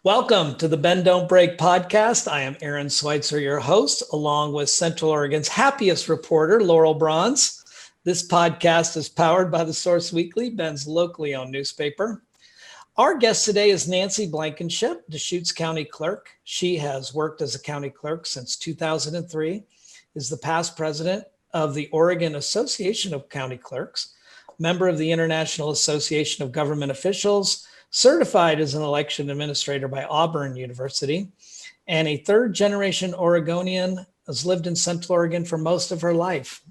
Welcome to the Bend Don't Break podcast. I am Aaron Schweitzer, your host, along with Central Oregon's happiest reporter, Laurel Bronze. This podcast is powered by the Source Weekly, Bend's locally owned newspaper. Our guest today is Nancy Blankenship, Deschutes County Clerk. She has worked as a county clerk since 2003, is the past president of the Oregon Association of County Clerks, member of the International Association of Government Officials, certified as an election administrator by Auburn University, and a third-generation Oregonian, has lived in Central Oregon for most of her life.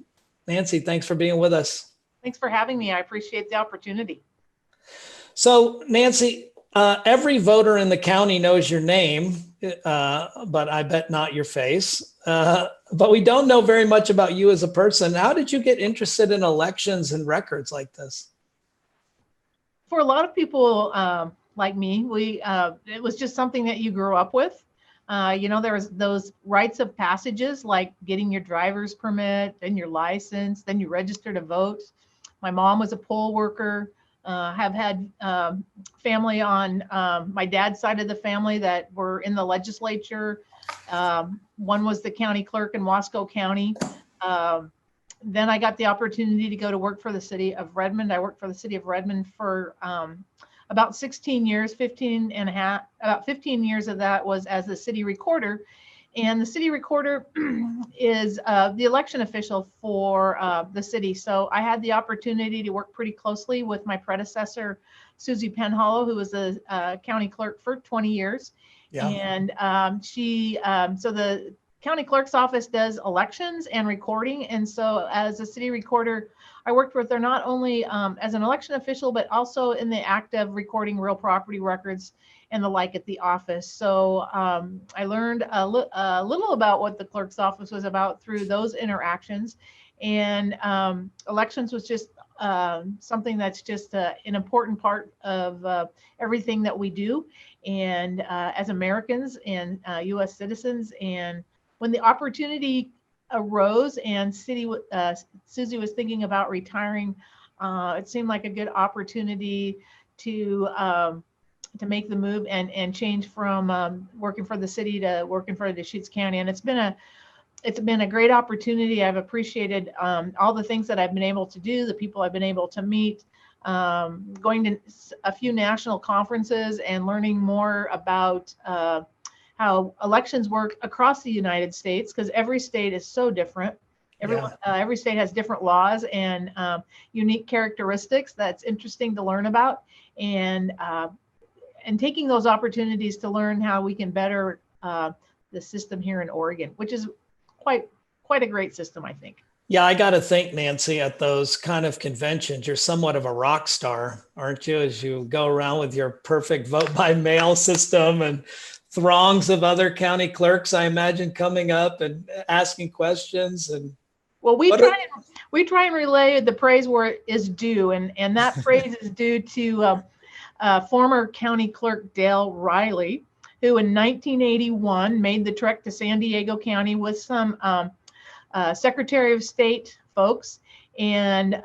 Nancy, thanks for being with us. Thanks for having me. I appreciate the opportunity. So, Nancy, every voter in the county knows your name, but I bet not your face. But we don't know very much about you as a person. How did you get interested in elections and records like this? For a lot of people like me, it was just something that you grew up with. There was those rites of passages like getting your driver's permit, then your license, then you register to vote. My mom was a poll worker. Have had family on my dad's side of the family that were in the legislature. One was the county clerk in Wasco County. Then I got the opportunity to go to work for the city of Redmond. I worked for the city of Redmond for about 16 years, 15 and a half, about 15 years of that was as the city recorder. And the city recorder is the election official for the city. So I had the opportunity to work pretty closely with my predecessor, Susie Penhollow, who was the county clerk for 20 years. Yeah. And so the county clerk's office does elections and recording. And so as a city recorder, I worked with her not only as an election official, but also in the act of recording real property records and the like at the office. So I learned a little about what the clerk's office was about through those interactions. And elections was just something that's just an important part of everything that we do. And as Americans and U.S. citizens, and when the opportunity arose and Susie was thinking about retiring, it seemed like a good opportunity to make the move and change from working for the city to working for Deschutes County. And it's been a great opportunity. I've appreciated all the things that I've been able to do, the people I've been able to meet, going to a few national conferences and learning more about how elections work across the United States, because every state is so different. Every state has different laws and unique characteristics that's interesting to learn about, and taking those opportunities to learn how we can better the system here in Oregon, which is quite a great system, I think. Yeah, I got to think, Nancy, at those kind of conventions, you're somewhat of a rock star, aren't you? As you go around with your perfect vote by mail system and throngs of other county clerks, I imagine, coming up and asking questions. And well, we try and relay the praise where it is due, and that praise is due to former county clerk Dale Riley, who in 1981 made the trek to San Diego County with some Secretary of State folks. And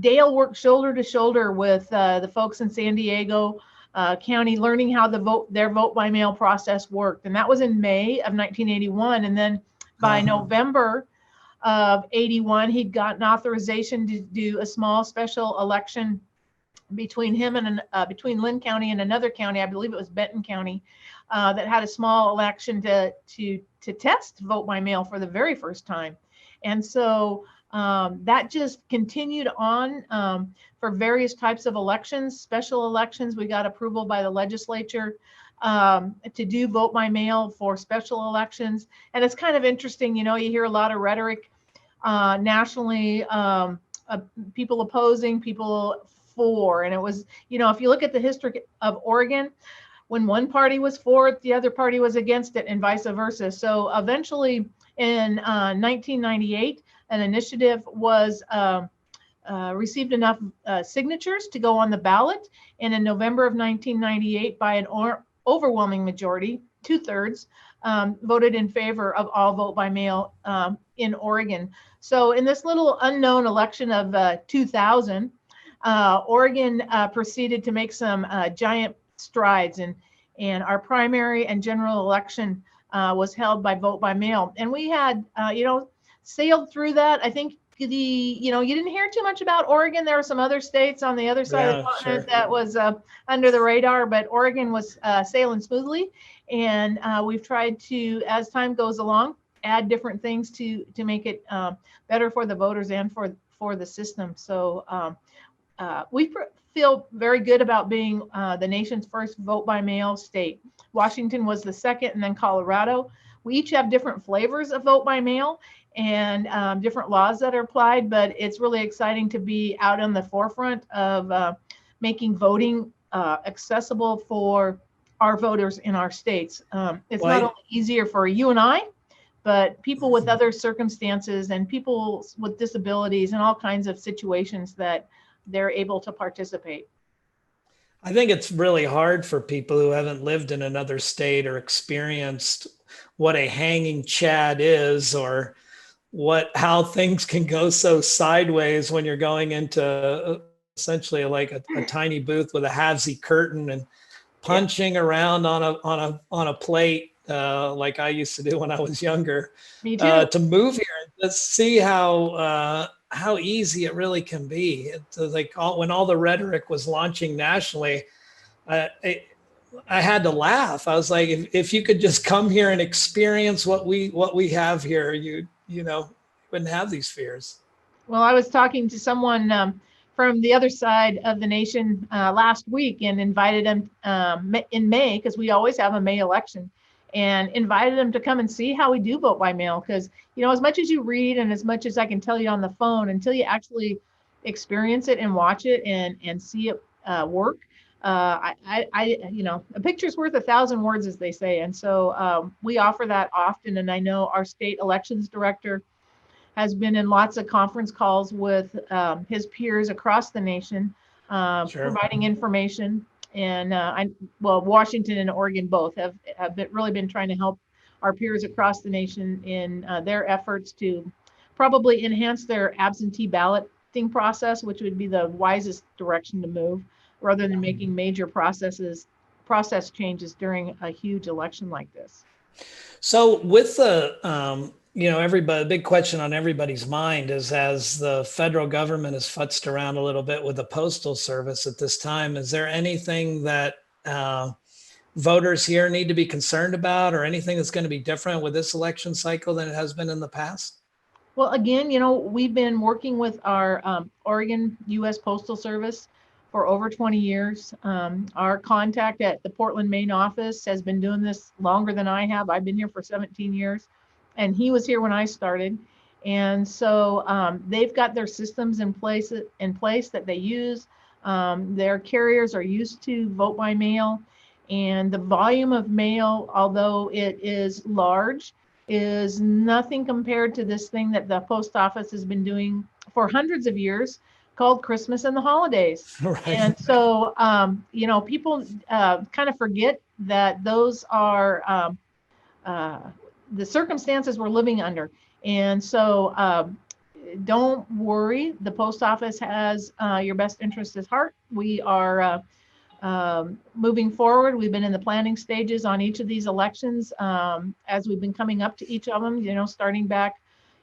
Dale worked shoulder to shoulder with the folks in San Diego County, learning how their vote by mail process worked. And that was in May of 1981. And then by November of 81, he'd gotten authorization to do a small special election between him and between Lynn County and another county, I believe it was Benton County, that had a small election to test vote by mail for the very first time. And so that just continued on for various types of elections, special elections. We got approval by the legislature to do vote by mail for special elections. And it's kind of interesting, you hear a lot of rhetoric nationally, people opposing, people for. And it was, if you look at the history of Oregon, when one party was for it, the other party was against it, and vice versa. So eventually in 1998, an initiative was received enough signatures to go on the ballot. And in November of 1998, by an overwhelming majority, 2/3, voted in favor of all vote by mail in Oregon. So in this little unknown election of 2000, Oregon proceeded to make some giant strides, and our primary and general election was held by vote by mail. And we had, sailed through that. I think you didn't hear too much about Oregon. There were some other states on the other side of the continent that was under the radar, but Oregon was sailing smoothly. And we've tried to, as time goes along, add different things to make it better for the voters and for the system. So we feel very good about being the nation's first vote by mail state. Washington was the second, and then Colorado. We each have different flavors of vote by mail and different laws that are applied, but it's really exciting to be out on the forefront of making voting accessible for our voters in our states. It's not only easier for you and I, but people with other circumstances and people with disabilities and all kinds of situations that they're able to participate. I think it's really hard for people who haven't lived in another state or experienced what a hanging chad is, or how things can go so sideways when you're going into essentially like a tiny booth with a halvesy curtain and punching around on a plate like I used to do when I was younger. Me too. To move here and just see how easy it really can be. It's like when all the rhetoric was launching nationally, I had to laugh. I was like, if you could just come here and experience what we have here, you wouldn't have these fears. Well, I was talking to someone from the other side of the nation last week and invited them in May, because we always have a May election, and invited them to come and see how we do vote by mail. Because, as much as you read and as much as I can tell you on the phone, until you actually experience it and watch it and see it work, a picture's worth 1,000 words, as they say. And so we offer that often. And I know our state elections director has been in lots of conference calls with his peers across the nation, providing information. And Washington and Oregon both have really been trying to help our peers across the nation in their efforts to probably enhance their absentee balloting process, which would be the wisest direction to move, rather than making major process changes during a huge election like this. So with the, everybody, big question on everybody's mind is, as the federal government has futzed around a little bit with the Postal Service at this time, is there anything that voters here need to be concerned about, or anything that's going to be different with this election cycle than it has been in the past? Well, again, we've been working with our Oregon U.S. Postal Service for over 20 years. Our contact at the Portland, Maine office has been doing this longer than I have. I've been here for 17 years, and he was here when I started. And so they've got their systems in place that they use. Their carriers are used to vote by mail, and the volume of mail, although it is large, is nothing compared to this thing that the post office has been doing for hundreds of years, called Christmas and the holidays. Right. And so, people kind of forget that those are the circumstances we're living under. And so don't worry, the post office has your best interest at heart. We are moving forward. We've been in the planning stages on each of these elections as we've been coming up to each of them, starting back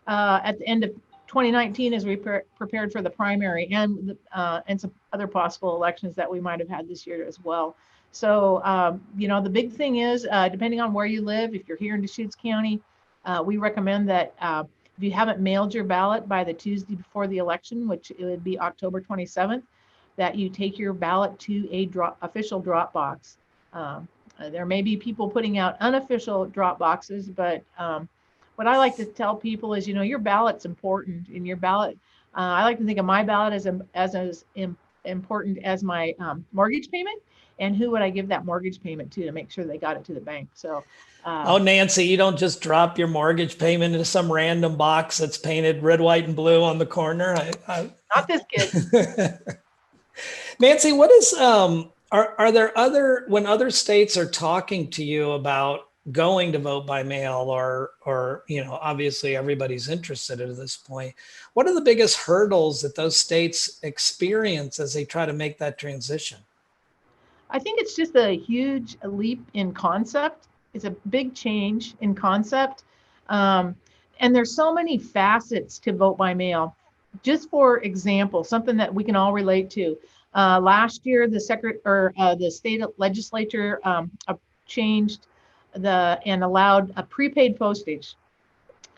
at the end of 2019 as we prepared for the primary and some other possible elections that we might have had this year as well. So, the big thing is, depending on where you live, if you're here in Deschutes County, we recommend that if you haven't mailed your ballot by the Tuesday before the election, which it would be October 27th, that you take your ballot to a official drop box. There may be people putting out unofficial drop boxes, but what I like to tell people is, your ballot's important. And your ballot, I like to think of my ballot as important as my mortgage payment. And who would I give that mortgage payment to make sure they got it to the bank? So, Nancy, you don't just drop your mortgage payment into some random box that's painted red, white, and blue on the corner. Not this kid. Nancy, what is are there when other states are talking to you about going to vote by mail, or obviously everybody's interested at this point, what are the biggest hurdles that those states experience as they try to make that transition? I think it's just a huge leap in concept. It's a big change in concept. Um, and there's so many facets to vote by mail. Just for example, something that we can all relate to. Last year, the state legislature changed and allowed a prepaid postage.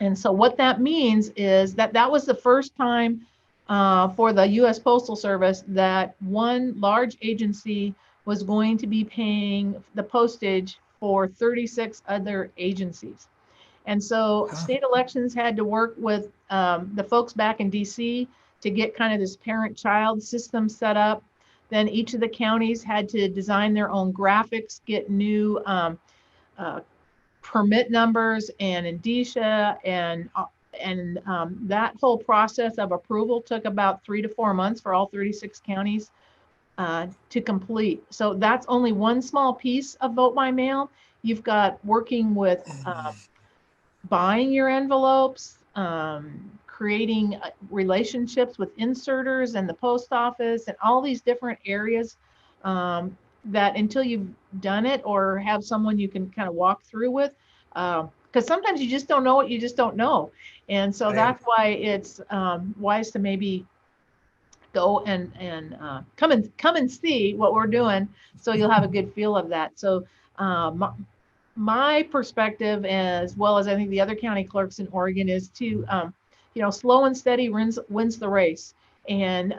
And so what that means is that that was the first time for the U.S. Postal Service that one large agency was going to be paying the postage for 36 other agencies. And so state elections had to work with the folks back in DC to get kind of this parent-child system set up. Then each of the counties had to design their own graphics, get new permit numbers and indicia, and that whole process of approval took about 3 to 4 months for all 36 counties to complete. So that's only one small piece of vote by mail. You've got working with buying your envelopes, creating relationships with inserters and the post office and all these different areas that until you've done it or have someone you can kind of walk through with, because sometimes you just don't know what you just don't know. And so that's why it's wise to maybe go and come and see what we're doing, so you'll have a good feel of that. So my perspective, as well as I think the other county clerks in Oregon, is to slow and steady wins the race, and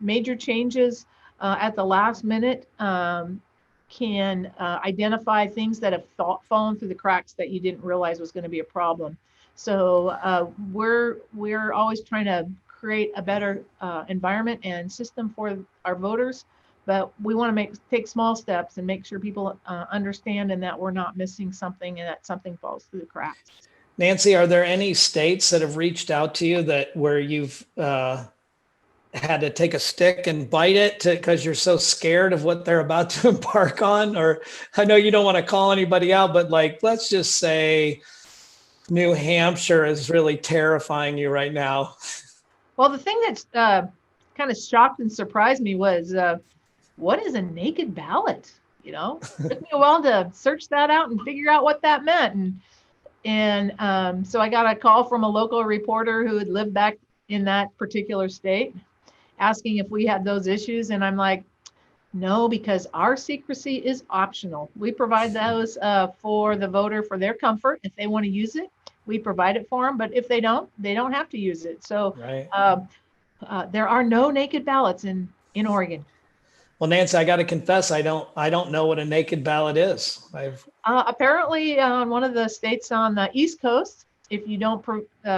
major changes at the last minute can identify things that have fallen through the cracks that you didn't realize was going to be a problem. So we're always trying to create a better environment and system for our voters, but we want to take small steps and make sure people understand and that we're not missing something and that something falls through the cracks. Nancy, are there any states that have reached out to you where you've had to take a stick and bite it because you're so scared of what they're about to embark on? Or I know you don't want to call anybody out, but let's just say New Hampshire is really terrifying you right now. Well, the thing that's kind of shocked and surprised me was, what is a naked ballot? It took me a while to search that out and figure out what that meant. And so I got a call from a local reporter who had lived back in that particular state, asking if we had those issues. And I'm like, no, because our secrecy is optional. We provide those for the voter for their comfort. If they want to use it, we provide it for them. But if they don't have to use it. So there are no naked ballots in Oregon. Well, Nancy, I got to confess, I don't know what a naked ballot is. Apparently, on one of the states on the East Coast, if you don't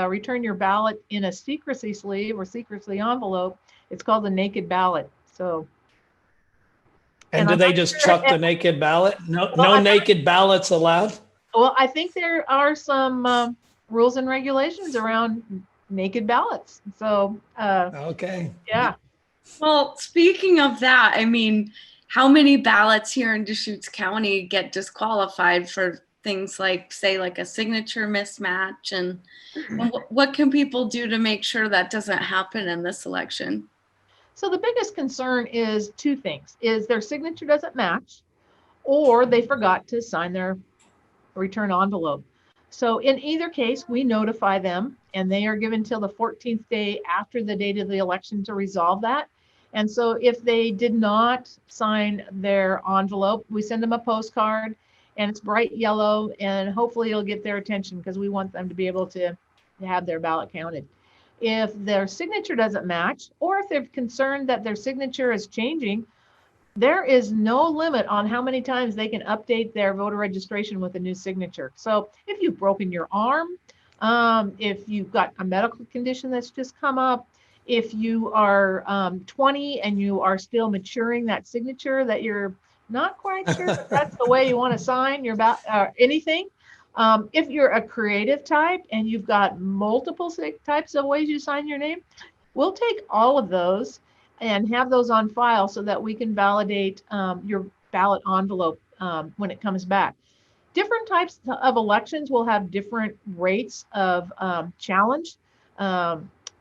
return your ballot in a secrecy sleeve or secrecy envelope, it's called a naked ballot. So. And do they just chuck the naked ballot? No naked ballots allowed? Well, I think there are some rules and regulations around naked ballots. So. Okay. Yeah. Well, speaking of that, I mean, how many ballots here in Deschutes County get disqualified for things like, say, like a signature mismatch? And what can people do to make sure that doesn't happen in this election? So the biggest concern is two things: is their signature doesn't match, or they forgot to sign their return envelope. So in either case, we notify them, and they are given till the 14th day after the date of the election to resolve that. And so if they did not sign their envelope, we send them a postcard, and it's bright yellow, and hopefully it'll get their attention, because we want them to be able to have their ballot counted. If their signature doesn't match, or if they're concerned that their signature is changing, there is no limit on how many times they can update their voter registration with a new signature. So if you've broken your arm, if you've got a medical condition that's just come up, if you are 20 and you are still maturing that signature that you're not quite sure if that's the way you want to sign your anything. If you're a creative type and you've got multiple types of ways you sign your name, we'll take all of those and have those on file so that we can validate your ballot envelope when it comes back. Different types of elections will have different rates of challenge.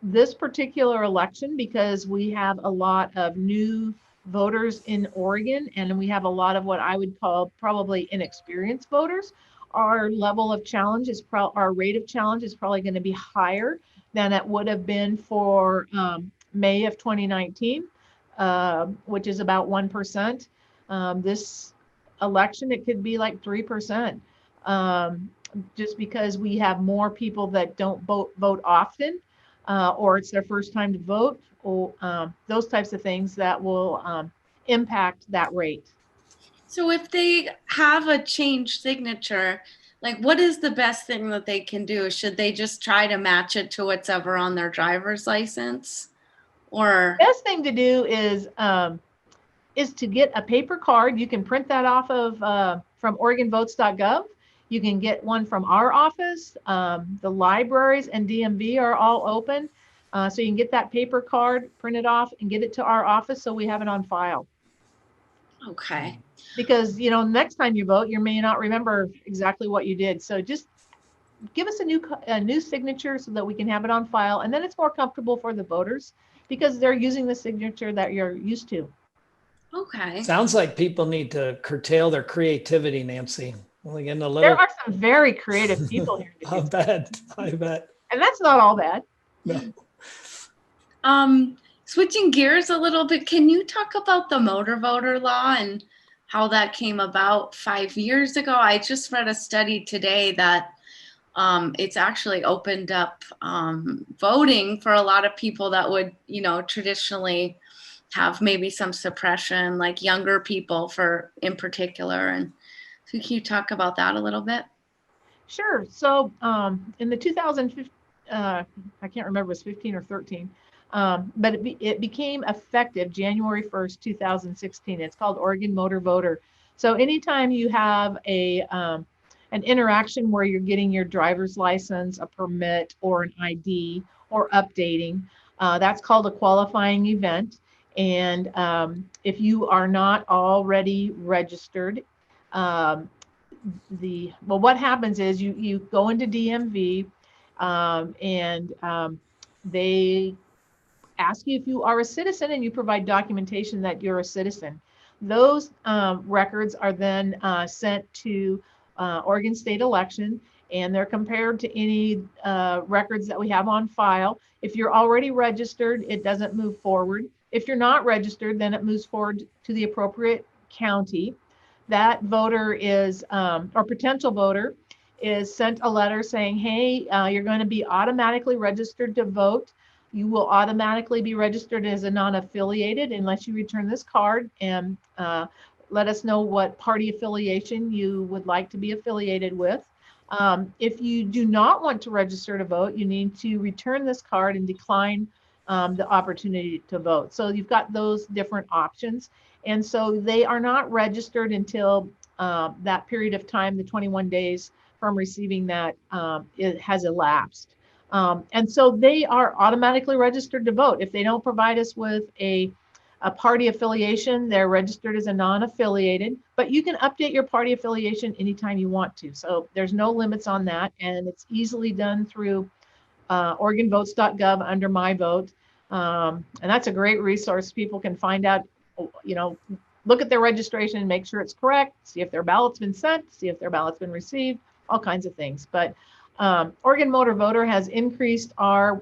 This particular election, because we have a lot of new voters in Oregon, and we have a lot of what I would call probably inexperienced voters, our level of challenge is our rate of challenge is probably going to be higher than it would have been for May of 2019, which is about 1%. This election, it could be like 3%, just because we have more people that don't vote often, or it's their first time to vote, or those types of things that will impact that rate. So if they have a changed signature, like what is the best thing that they can do? Should they just try to match it to what's ever on their driver's license? Or Best thing to do is to get a paper card. You can print that off of from OregonVotes.gov. You can get one from our office. The libraries and DMV are all open. So you can get that paper card, print it off, and get it to our office so we have it on file. okay. Because, you know, next time you vote, you may not remember exactly what you did. So just give us a new signature so that we can have it on file. And then it's more comfortable for the voters because they're using the signature that you're used to. Okay. Sounds like people need to curtail their creativity, Nancy. Only getting a little. There are some very creative people here. I bet. And that's not all bad. No. Switching gears a little bit, can you talk about the motor voter law and how that came about 5 years ago? I just read a study today that it's actually opened up voting for a lot of people that would, you know, traditionally have maybe some suppression, like younger people in particular. And so can you talk about that a little bit? Sure. So in the 2015, I can't remember, it was 15 or 13, but it became effective January 1st, 2016. It's called Oregon Motor Voter. So anytime you have an interaction where you're getting your driver's license, a permit, or an ID, or updating, that's called a qualifying event. And if you are not already registered, what happens is you go into DMV, and they ask you if you are a citizen, and you provide documentation that you're a citizen. Those records are then sent to Oregon State Election, and they're compared to any records that we have on file. If you're already registered, it doesn't move forward. If you're not registered, then it moves forward to the appropriate county. That voter is, or potential voter, is sent a letter saying, hey, you're going to be automatically registered to vote. You will automatically be registered as a non-affiliated unless you return this card and let us know what party affiliation you would like to be affiliated with. If you do not want to register to vote, you need to return this card and decline the opportunity to vote. So you've got those different options. And so they are not registered until that period of time, the 21 days from receiving that, it has elapsed. And so they are automatically registered to vote. If they don't provide us with a party affiliation, they're registered as a non-affiliated, but you can update your party affiliation anytime you want to. So there's no limits on that. And it's easily done through OregonVotes.gov under My Vote. And that's a great resource. People can find out, you know, look at their registration and make sure it's correct, see if their ballot's been sent, see if their ballot's been received, all kinds of things. But Oregon Motor Voter has increased our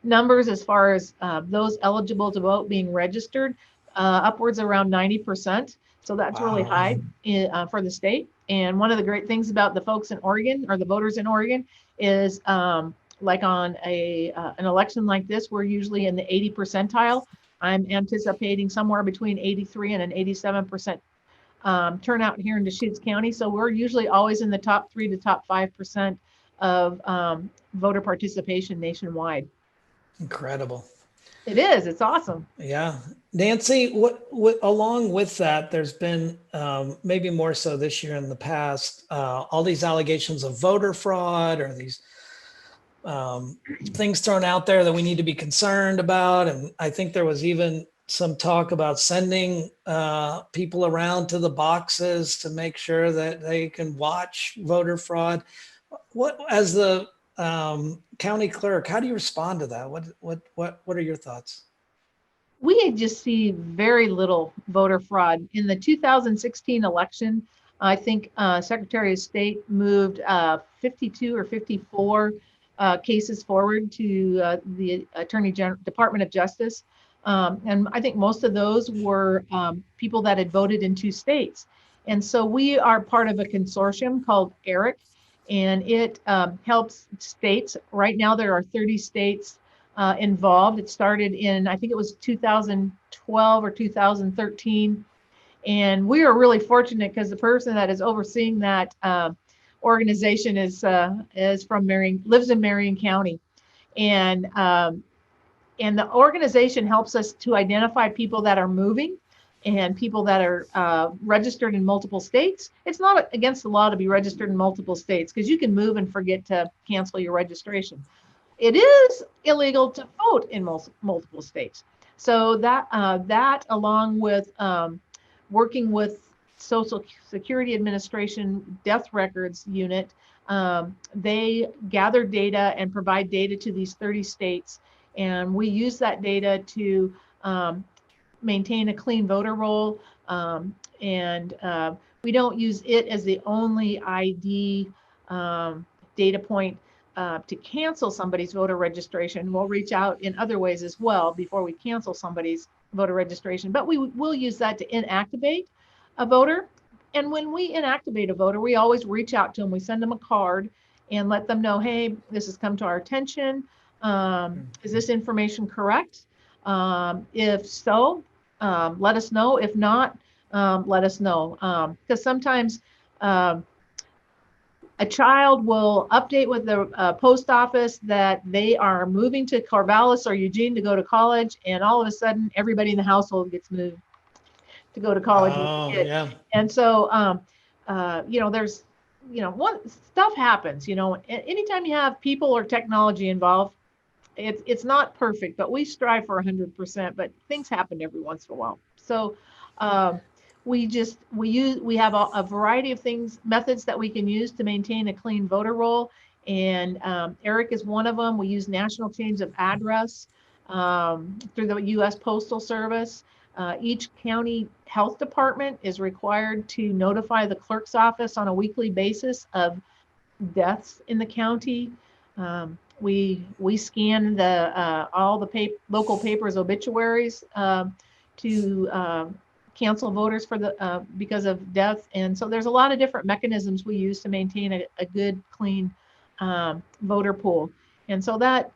numbers as far as those eligible to vote being registered, upwards around 90%. So that's really high for the state. And one of the great things about the folks in Oregon, or the voters in Oregon, is like on an election like this, we're usually in the 80 percentile. I'm anticipating somewhere between 83 and an 87% turnout here in Deschutes County. So we're usually always in the top 3 to top 5% of voter participation nationwide. Incredible. It is. It's awesome. Yeah. Nancy, what along with that, there's been maybe more so this year in the past, all these allegations of voter fraud, or these things thrown out there that we need to be concerned about. And I think there was even some talk about sending people around to the boxes to make sure that they can watch voter fraud. What, as the county clerk, how do you respond to that? What are your thoughts? We just see very little voter fraud. In the 2016 election, I think Secretary of State moved 52 or 54 cases forward to the Attorney General Department of Justice. And I think most of those were people that had voted in 2 states. And so we are part of a consortium called ERIC, and it helps states. Right now, there are 30 states involved. It started in, I think it was 2012 or 2013. And we are really fortunate because the person that is overseeing that organization is from lives in Marion County. And the organization helps us to identify people that are moving and people that are registered in multiple states. It's not against the law to be registered in multiple states because you can move and forget to cancel your registration. It is illegal to vote in multiple states. So that along with working with Social Security Administration Death Records Unit, they gather data and provide data to these 30 states. And we use that data to maintain a clean voter roll. We don't use it as the only ID data point to cancel somebody's voter registration. We'll reach out in other ways as well before we cancel somebody's voter registration, but we will use that to inactivate a voter. And when we inactivate a voter, we always reach out to them. We send them a card and let them know, hey, this has come to our attention. Is this information correct? If so, let us know. If not, let us know. Because sometimes a child will update with the post office that they are moving to Corvallis or Eugene to go to college, and all of a sudden everybody in the household gets moved to go to college with the kid. Yeah. And so there's stuff happens. Anytime you have people or technology involved, it's not perfect, but we strive for 100%, but things happen every once in a while. So we have a variety of methods that we can use to maintain a clean voter roll. And ERIC is one of them. We use national change of address through the U.S. Postal Service. Each county health department is required to notify the clerk's office on a weekly basis of deaths in the county. We scan all the local papers' obituaries to cancel voters for because of death. And so there's a lot of different mechanisms we use to maintain a good, clean voter pool. And so that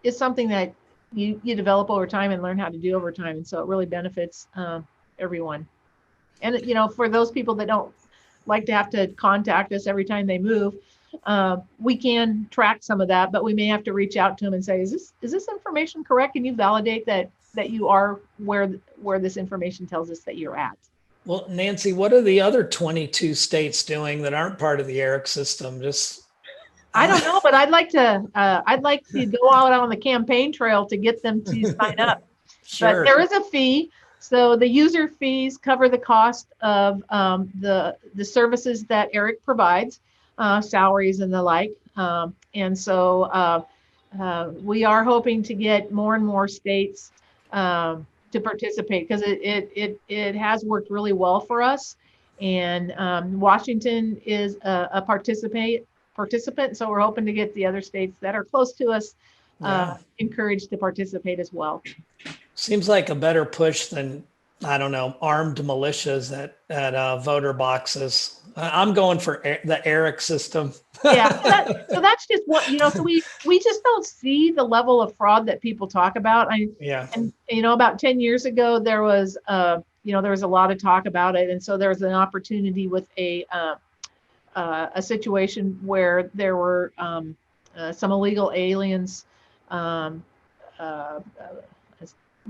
is something that you develop over time and learn how to do over time. And so it really benefits everyone. And, for those people that don't like to have to contact us every time they move, we can track some of that, but we may have to reach out to them and say, is this information correct? Can you validate that you are where this information tells us that you're at? Well, Nancy, what are the other 22 states doing that aren't part of the ERIC system? I don't know, but I'd like to go out on the campaign trail to get them to sign up. Sure. But there is a fee. So the user fees cover the cost of the services that ERIC provides, salaries and the like. And so we are hoping to get more and more states to participate because it has worked really well for us. And Washington is a participant. So we're hoping to get the other states that are close to us encouraged to participate as well. Seems like a better push than, I don't know, armed militias at voter boxes. I'm going for the ERIC system. Yeah, so that's just what, so we just don't see the level of fraud that people talk about. And about 10 years ago, there was a lot of talk about it. And so there was an opportunity with a situation where there were some illegal aliens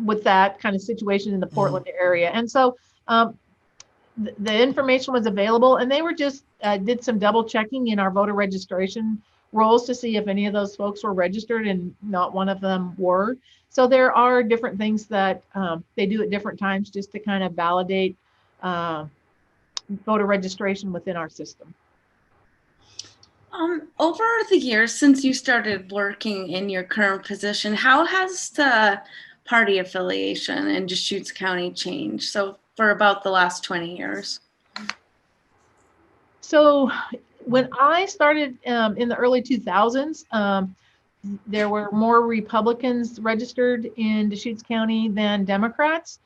with that kind of situation in the Portland area. And so the information was available, and they were just did some double checking in our voter registration rolls to see if any of those folks were registered, and not one of them were. So there are different things that they do at different times just to kind of validate voter registration within our system. Over the years since you started working in your current position, how has the party affiliation in Deschutes County changed. So for about the last 20 years. So when I started in the early 2000s, there were more Republicans registered in Deschutes County than Democrats.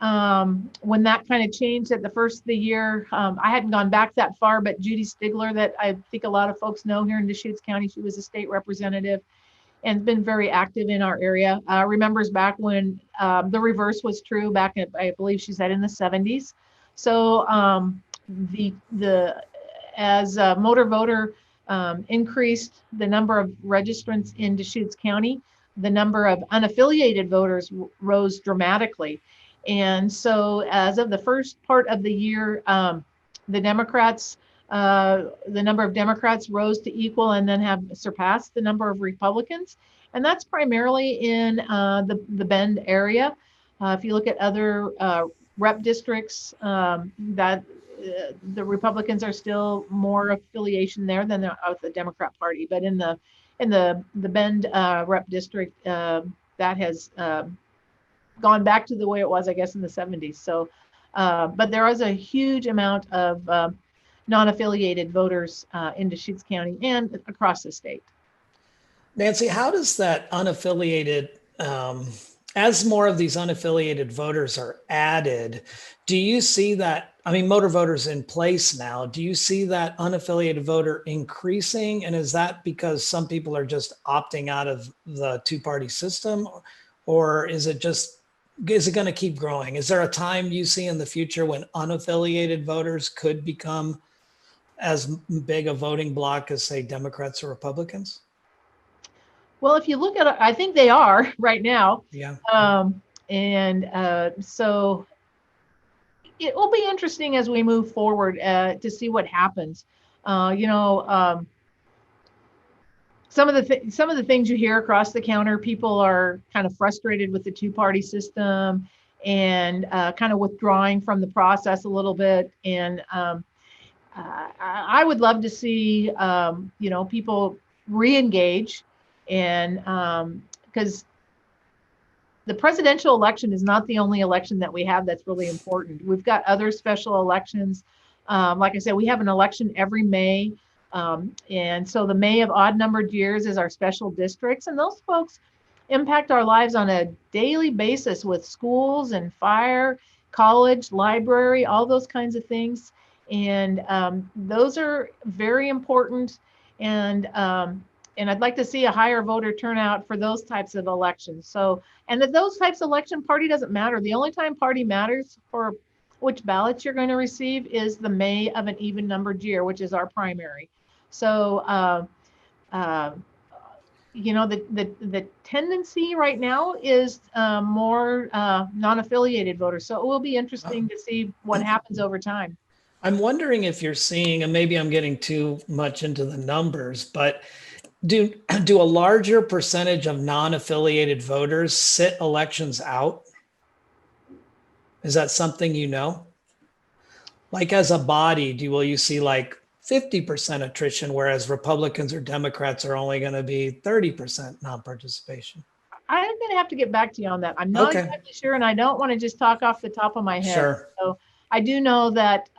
When that kind of changed at the first of the year, I hadn't gone back that far, but Judy Stigler, that I think a lot of folks know here in Deschutes County, she was a state representative and been very active in our area. Remembers back when the reverse was true back in, I believe she said, in the 70s. So as motor voter increased the number of registrants in Deschutes County, the number of unaffiliated voters rose dramatically. And so as of the first part of the year, the Democrats, the number of Democrats rose to equal and then have surpassed the number of Republicans. And that's primarily in the Bend area. If you look at other rep districts, that the Republicans are still more affiliation there than the Democrat Party. But in the Bend rep district, that has gone back to the way it was, I guess, in the 70s. So, but there is a huge amount of non-affiliated voters in Deschutes County and across the state. Nancy, how does that unaffiliated, as more of these unaffiliated voters are added, do you see that, I mean, motor voters in place now, do you see that unaffiliated voter increasing? And is that because some people are just opting out of the two-party system? Or is it going to keep growing? Is there a time you see in the future when unaffiliated voters could become as big a voting bloc as, say, Democrats or Republicans? Well, if you look at it, I think they are right now. Yeah. So it will be interesting as we move forward to see what happens. Some of the things you hear across the counter, people are kind of frustrated with the two-party system and kind of withdrawing from the process a little bit. And I would love to see people re-engage, and because the presidential election is not the only election that we have that's really important. We've got other special elections. Like I said, we have an election every May. And so the May of odd numbered years is our special districts. And those folks impact our lives on a daily basis with schools and fire, college, library, all those kinds of things. And those are very important. And I'd like to see a higher voter turnout for those types of elections. So, and if those types of election, party doesn't matter. The only time party matters for which ballots you're going to receive is the May of an even numbered year, which is our primary. So, the tendency right now is more non-affiliated voters. So it will be interesting to see what happens over time. I'm wondering if you're seeing, and maybe I'm getting too much into the numbers, but do a larger percentage of non-affiliated voters sit elections out? Is that something you know? Like as a body, will you see like 50% attrition, whereas Republicans or Democrats are only going to be 30% non-participation? I'm going to have to get back to you on that. I'm not exactly sure, and I don't want to just talk off the top of my head. Sure. So I do know that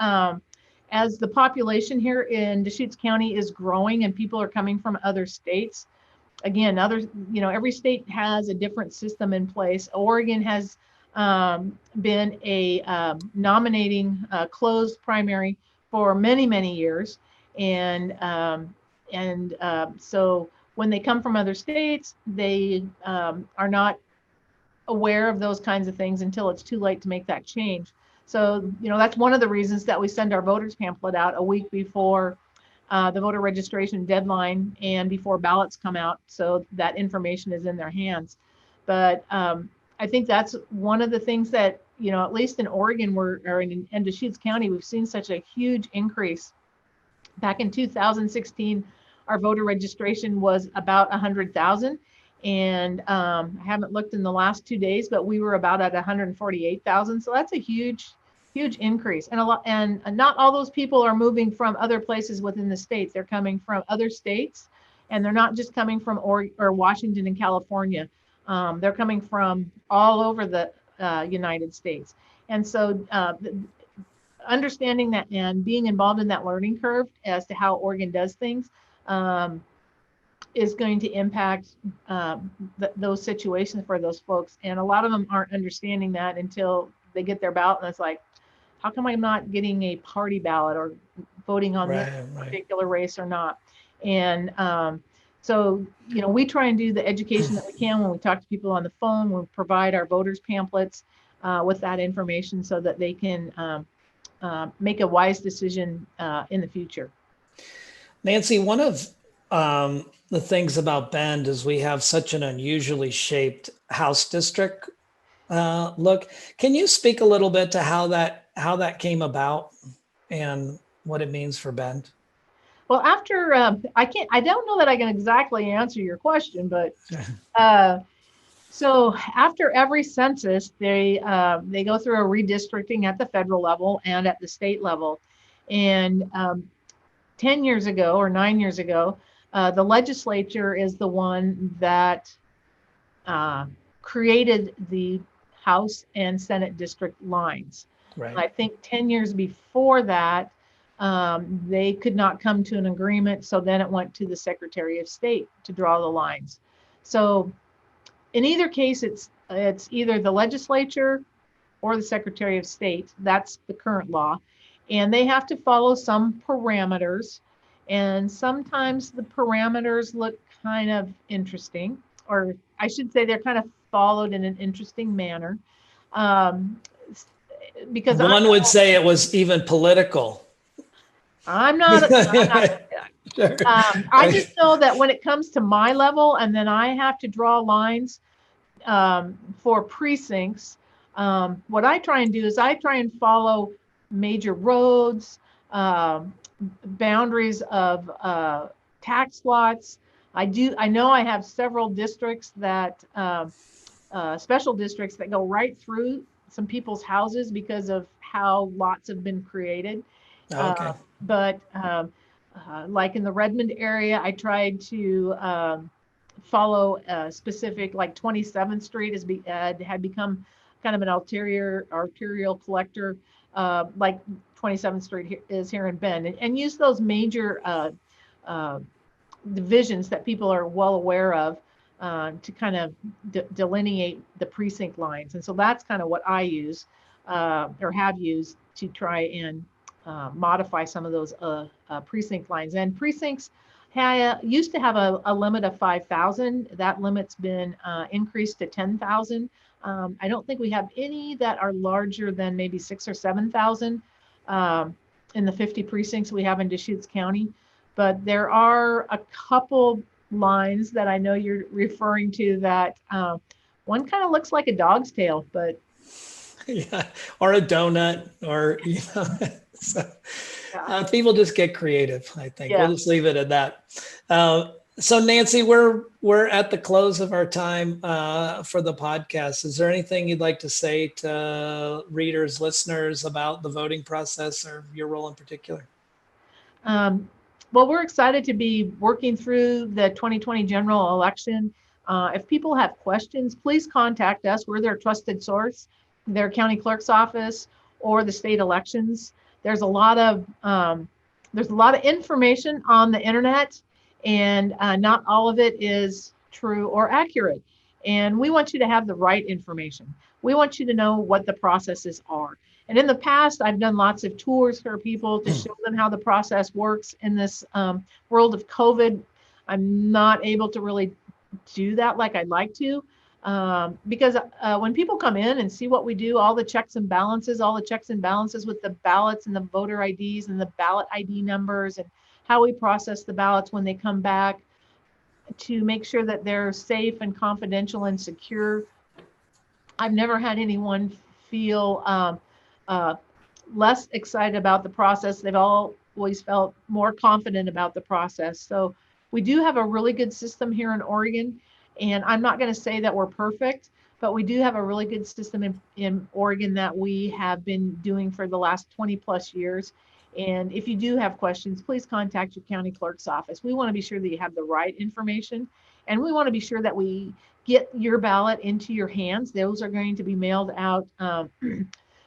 as the population here in Deschutes County is growing and people are coming from other states, again, every state has a different system in place. Oregon has been a nominating closed primary for many, many years. And so when they come from other states, they are not aware of those kinds of things until it's too late to make that change. So, that's one of the reasons that we send our voters pamphlet out a week before the voter registration deadline and before ballots come out, so that information is in their hands. But I think that's one of the things that, at least in Oregon, or in Deschutes County, we've seen such a huge increase. Back in 2016, our voter registration was about 100,000. And I haven't looked in the last 2 days, but we were about at 148,000. So that's a huge increase. And not all those people are moving from other places within the states. They're coming from other states, and they're not just coming from or Washington and California. They're coming from all over the United States. And so understanding that and being involved in that learning curve as to how Oregon does things is going to impact those situations for those folks. And a lot of them aren't understanding that until they get their ballot, and it's like, how come I'm not getting a party ballot or voting on this particular race or not? And so, we try and do the education that we can when we talk to people on the phone. We provide our voters pamphlets with that information so that they can make a wise decision in the future. Nancy, one of the things about Bend is we have such an unusually shaped House district look. Can you speak a little bit to how that came about and what it means for Bend? Well, after I don't know that I can exactly answer your question, but so after every census, they go through a redistricting at the federal level and at the state level. And 10 years ago or 9 years ago, the legislature is the one that created the House and Senate district lines. Right. I think 10 years before that, they could not come to an agreement. So then it went to the Secretary of State to draw the lines. So in either case, it's either the legislature or the Secretary of State. That's the current law. And they have to follow some parameters. And sometimes the parameters look kind of interesting, or I should say they're kind of followed in an interesting manner. Because one would say it was even political. I'm not sure. I just know that when it comes to my level, and then I have to draw lines for precincts, what I try and do is I try and follow major roads, boundaries of tax lots. I know I have several districts that special districts that go right through some people's houses because of how lots have been created. Okay. But like in the Redmond area, I tried to follow a specific, like 27th Street had become kind of an arterial collector, like 27th Street is here in Bend, and use those major divisions that people are well aware of to kind of delineate the precinct lines. And so that's kind of what I use or have used to try and modify some of those precinct lines. And precincts used to have a limit of 5,000. That limit's been increased to 10,000. I don't think we have any that are larger than maybe 6,000 or 7,000 in the 50 precincts we have in Deschutes County. But there are a couple lines that I know you're referring to that one kind of looks like a dog's tail, but yeah, or a donut, or so, people just get creative. I think we'll just leave it at that. So Nancy, we're at the close of our time for the podcast. Is there anything you'd like to say to readers, listeners about the voting process or your role in particular? Well, we're excited to be working through the 2020 general election. If people have questions, please contact us. We're their trusted source, their county clerk's office or the state elections. There's a lot of information on the internet, and not all of it is true or accurate. And we want you to have the right information. We want you to know what the processes are. And in the past, I've done lots of tours for people to show them how the process works. In this world of COVID, I'm not able to really do that like I'd like to, because when people come in and see what we do, all the checks and balances with the ballots and the voter IDs and the ballot ID numbers and how we process the ballots when they come back to make sure that they're safe and confidential and secure. I've never had anyone feel less excited about the process. They've always felt more confident about the process. So we do have a really good system here in Oregon, and I'm not going to say that we're perfect, but we do have a really good system in Oregon that we have been doing for the last 20 plus years. And if you do have questions, please contact your county clerk's office. We want to be sure that you have the right information And we want to be sure that we get your ballot into your hands. Those are going to be mailed out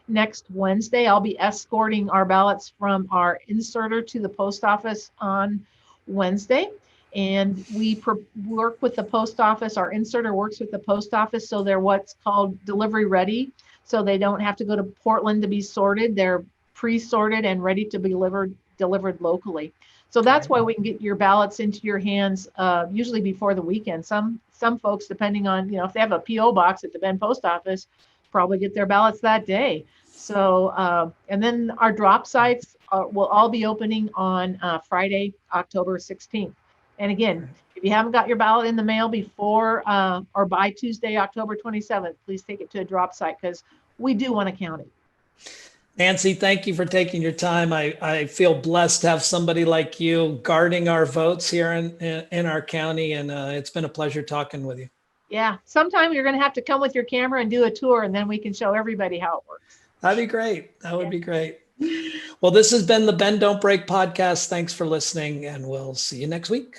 next Wednesday. I'll be escorting our ballots from our inserter to the post office on Wednesday. And we work with the post office. Our inserter works with the post office, so they're what's called delivery ready. So they don't have to go to Portland to be sorted. They're pre-sorted and ready to be delivered locally. So that's why we can get your ballots into your hands usually before the weekend. Some folks, depending on, if they have a PO box at the Bend Post Office, probably get their ballots that day. So and then our drop sites will all be opening on Friday, October 16th. And again, if you haven't got your ballot in the mail before or by Tuesday, October 27th, please take it to a drop site because we do want to count it. Nancy, thank you for taking your time. I feel blessed to have somebody like you guarding our votes here in our county, and it's been a pleasure talking with you. Yeah, sometime you're going to have to come with your camera and do a tour, and then we can show everybody how it works. That'd be great. That would be great. Well, this has been the Bend Don't Break podcast. Thanks for listening, and we'll see you next week.